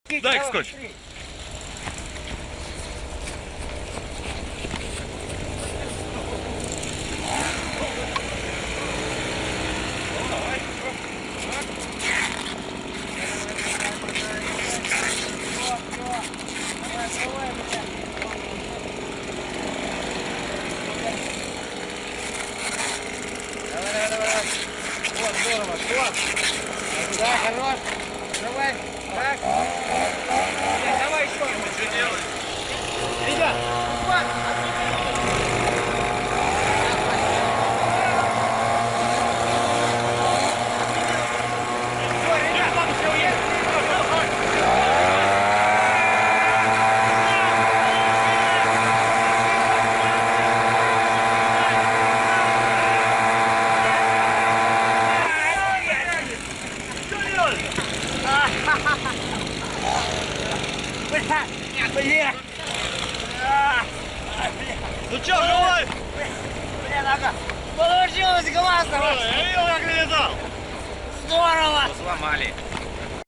Дай скотч. Вот, здорово, вот. Да, хорош. Давай, так. Нет, давай еще. Что делать? Ребят, вот. Все, ребят, там все есть. Блин! Ну что, живой? Блин, ага. Получилось классно! Я видел, как летал. Здорово! Сломали.